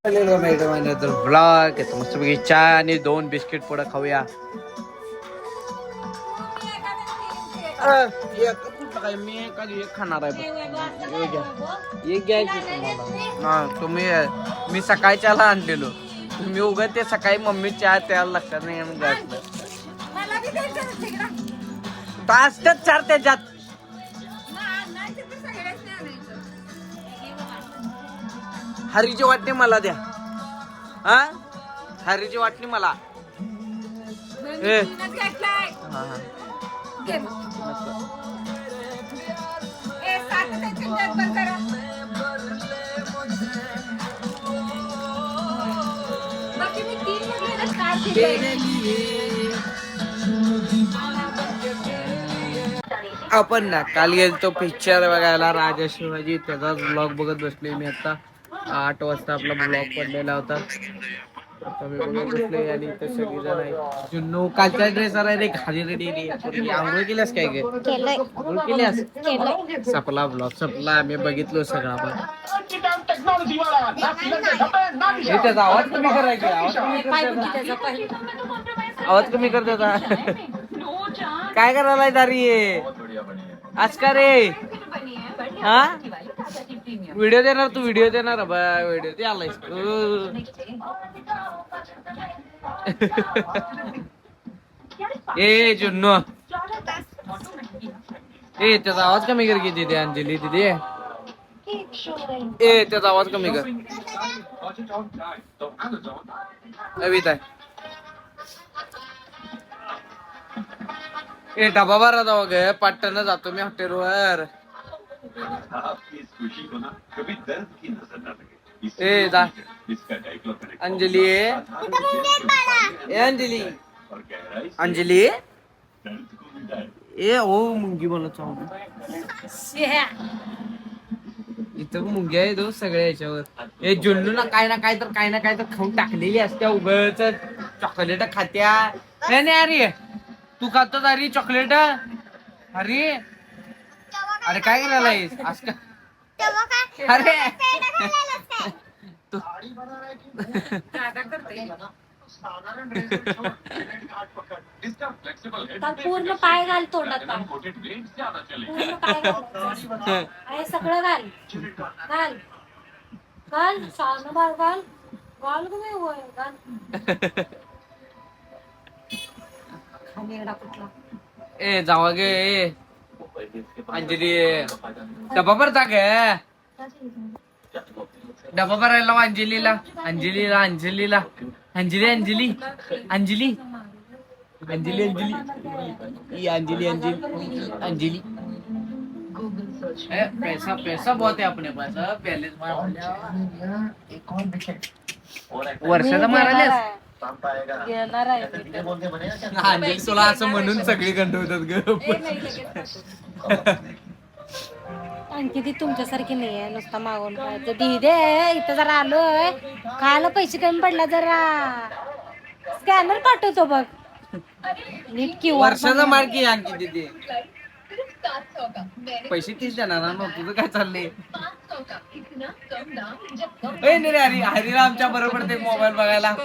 Blog येतो मस्तपैकी चहा आणि 2 बिस्किट पुढे खाऊया. काय मी एखादी एक खाणार आहे. तुम्ही मी सकाळच्याला आणलेलो. तुम्ही उगाच ते सकाळी मम्मी चहा त्याला लक्षात नाही म्हणून घातलं. असतात 4 त्याच्यात. हरीची वाटणी मला द्या. हा हरीची वाटणी मला. आपण ना काल गेलतो पिक्चर बघायला राजा शिवाजी. त्याचा ब्लॉग बघत बसले मी. आता 8 वाजता आपला ब्लॉग पडलेला होता. आता मी बघत बसले आणि इथे सगळेजण आहे. जुन्नू कालच्या ड्रेसवर आहे रे खाली रेडी. आंघोळ केल्यास काय गे? आंघोळ केल्यास? सपला ब्लॉग सपला. आम्ही बघितलो सगळा. आपण त्याचा आवाज कमी करायचा. आवाज कमी कर त्याचा. काय करायला दारी आज का रे? हा व्हिडिओ देणार तू? व्हिडिओ देणार व्हिडिओ ते आलायस. ए जुन्नू ए त्याचा आवाज कमी कर की दिदी. अंजली दिदी ए त्याचा आवाज कमी कर. अविता ए डबा भरा जाऊ ग. पाटण जातो मी हॉटेलवर. ए जा अंजली. ए अंजली अंजली ए ओ मुंगी बोलत चाव. इथं मुंगी आहे तो सगळ्या याच्यावर. ए जुन्नू ना काय ना काय तर खाऊन टाकलेली असत्या. उगच चॉकलेट खात्या. नाही अरे तू खातो अरे चॉकलेट. अरे अरे काय करायला आज का? अरे पूर्ण पाय घाल तोंडात. सगळं घाल घाल घाल. सावनं बाळ घाल घाल ग घाल. ए जावा गे. अंजली डबा भरता ग. डबा भरायला लावा अंजलीला. अंजलीला अंजलीला अंजली अंजली अंजली अंजली अंजली अंजली अंजली अंजली. पैसा पैसा बहुत है अपने पास. पहले वर्षाचा मारायला अंजली तुला असं म्हणून सगळी गंडवतात ग. आणखी ती तुमच्यासारखी नाही आहे नुसता मागून खायचं. दे इथं जरा आलोय खायला पैसे कमी पडला. जरा स्कॅनर पाठवतो बघ. नीट की वर्षाचा मार्की आणखी तिथे पैसे 30 देणार ना. तुझं काय चाललंय? हरीला आमच्या बरोबर ते मोबाईल बघायला.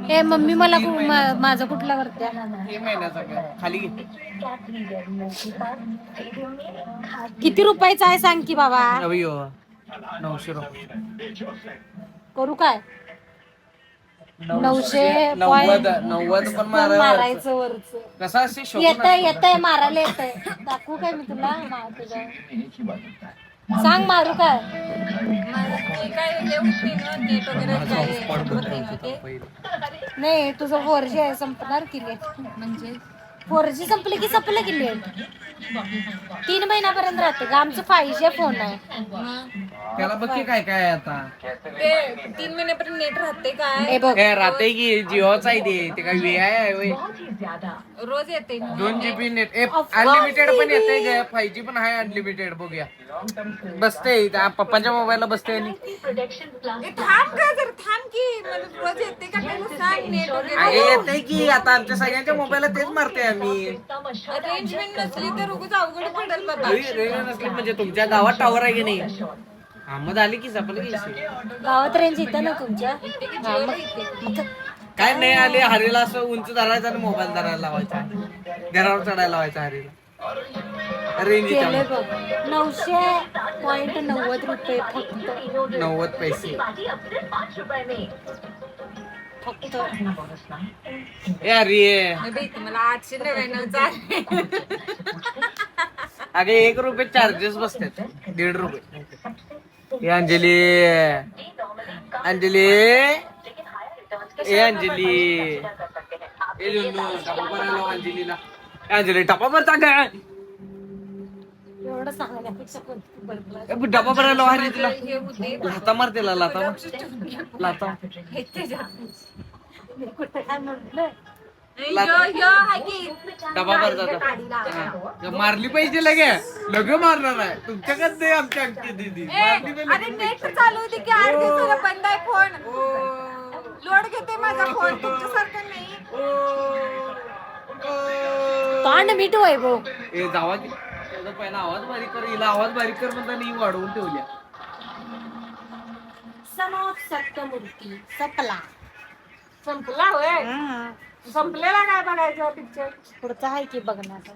ए मम्मी मला माझं कुठला करत्या? खाली किती रुपयाचा आहे सांग की बाबा. 900 रुपये करू काय? 990 पण मारायचं वरच. कसं असे येतय मारायला येतय. दाखवू काय मी तुला? सांग मारू काय? नाही तुझं 4G आहे संपणार की लेट. म्हणजे 4G संपले की संपलं की लेट. 3 महिन्यापर्यंत राहते का? आमचं 5G फोन आहे. त्याला बघ की काय काय आता. ते 3 महिन्यापर्यंत नेट राहते काय? राहते की जिओचा आहे ते काय VI आहे. रोज येते 2 GB नेट. अनलिमिटेड पण येते 5G पण आहे अनलिमिटेड. बघूया बसते पप्पाच्या मोबाईलला बसते. येते की आता आमच्या सगळ्यांच्या मोबाईलला तेच मारते आम्ही. अरेंजमेंट नसली तर उगाच अवघड पडेल बाबा. रेंज नसली म्हणजे तुमच्या गावात टावर आहे की नाही? हा मग झाली की संपलं की विषय. गावात रेंज येतं ना तुमच्या हा, मग काय नाही आले हरीला असं उंच धरायचं आणि मोबाईल धरायला लावायचा घरावर चढायला लावायचा हरीला रेंज केलंय बघ 900.90 रुपये फक्त 90 पैसे फक्त ए अरे मला 899 अगे 1 रुपये चार्जेस बसतात 1.5 रुपये ए अंजली अंजली ए अंजली ए जुन्नू डबा भरायला लाव अंजलीला ए अंजली डबा भरता काय एवढं सांगण्यापेक्षा कोणती बरोबर ए, डबा भरायला लाव हरी तिला लाता मार तिला लाता मार लाता मी कुठं काय म्हटलं डबा भरता मारली पाहिजे लगे मारणार आहे तुमच्याकडे नाही आमच्या अंकी दिदी मारली पाहिजे, अरे नेट चालू होती की 8 दिवसाला बंद आहे फोन लोड घेते माझा फोन तुमच्यासारखं नाही कांड मीठ वैभव ए जावा की त्याचा पहिला आवाज बारीक कर हिला आवाज बारीक कर म्हणता नाही वाढवून ठेवल्या समाप्त सप्तमूर्ती सपला संपला होय संपलेला काय बघायचं पिक्चर पुढचा आहे की बघण्याचा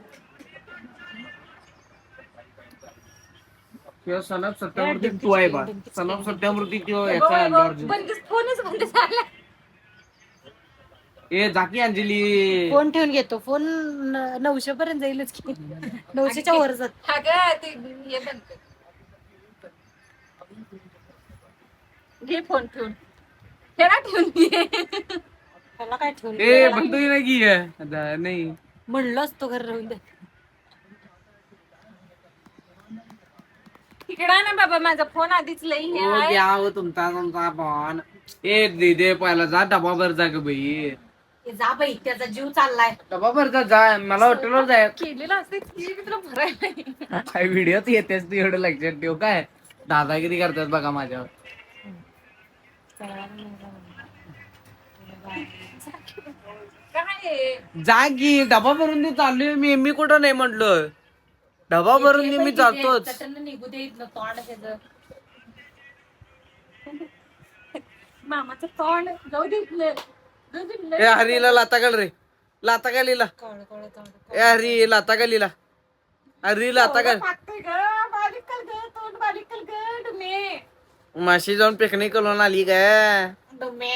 किंवा सनप सत्यामूर्ती तू आहे बा सनप सत्यामूर्ती किंवा याचा अंदाज फोनच बंद झाला ए जाकी अंजली फोन ठेवून घेतो फोन 900 पर्यंत जाईलच की 900च्या वर जात अगं ते हे बंद कर. घे फोन ठेवून फेरा ठेवून घे त्याला काय ठेवून ए बंद नाही की आता नाही म्हणलं असतो घर राहून दे तिकडा ना बाबा माझा फोन आधीच लई हे ओ आहे घ्या हो तुमचा फोन ए दीदे पहिला जा डबा भर जा ग बाई ए, जा बाई त्याचा जीव चाललाय डबा भर जा मला हॉटेलवर जाय केलेलं असते ती मी तुला भरायला नाही. काय व्हिडिओत येतेस तू एवढं लक्षात ठेव काय दादागिरी करतात बघा माझ्यावर काय जा की डबा भरून दे चाललोय मी कुठं नाही म्हटलं डबा भरून दे मी जातोच चटण निघू दे इथलं तोंड त्याचं मामाचं तोंड जाऊ दे इथलं. जाऊ दे इथलं. ए हरीला लाता काल रे लाता कालीला कळ कळ तोंड ए हरी लाता कालीला हरी लाता काल फाटतंय ग बारीक कर ग तोंड बारीक कर ग तुम्ही माशी जाऊन पिकनिक करून आली काय डोमे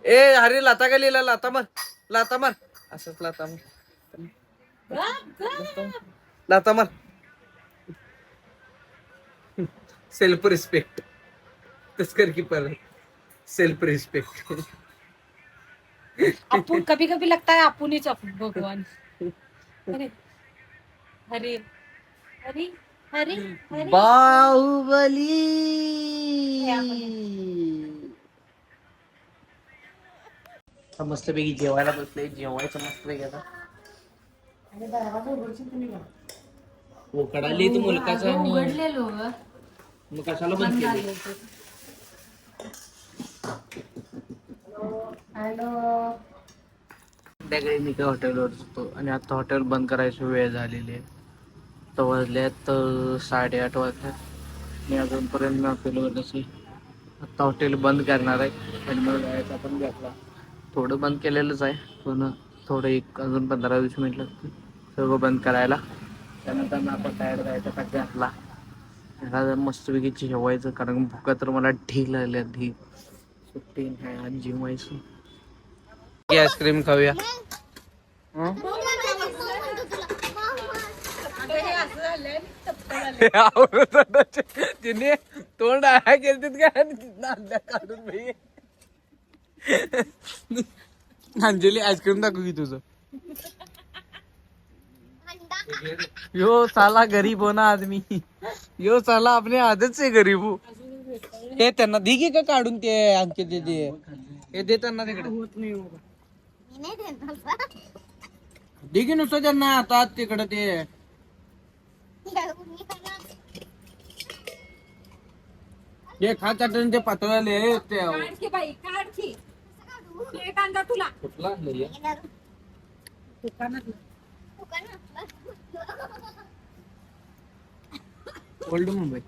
ए हरी लाता कालीला लाता मार असंच लाता मार लाता मार सेल्फ रिस्पेक्ट तस्कर की परत सेल्फ रिस्पेक्ट आपण कभी कभी लगता है आपण हीच आपण भगवान अरे हरी हरी हरी हरी बाहुबली मस्त पैकी जेवायला बसले जेवायचं मस्त पैकी आता उकडाली तू मुलकाचा उघडलेलो मग कशाला बंद केली हॅलो संध्याकाळी मी काय हॉटेलवर होतो आणि आता हॉटेल बंद करायची वेळ झालेली आहे तर वाजल्यात 8:30 वाजल्यात मी अजूनपर्यंत मी हॉटेलवर नसे आता हॉटेल बंद करणार आहे आणि मग जायचा पण घेतला थोडं बंद केलेलंच आहे पण थोडं अजून 15-20 मिनिट लागतील सगळं बंद करायला त्यानंतर मग आपण तयार जायचा का घातला ह्याला मस्तपैकी जेवायचं कारण भुका तर मला ढीग लागल्या ढीग सुट्टी नाही आज जेवायचं आईस्क्रीम खाऊया तिने तोंड केलतीत काय तिथं काढून भाई अंजली आईस्क्रीम दाखव की तुझं यो साला गरीब हो ना आदमी यो साला अपने आदत से गरीब हो हे त्यांना दिगी का काढून ते अंकित दे हे दे त्यांना तिकडे होत नाही दिगी नुसतं त्यांना आता तिकडे ते हे खा चटणी ते पातळले ते काढ की बाई काढ की एक अंदा तुला कुठला ओल्ड मुंबई.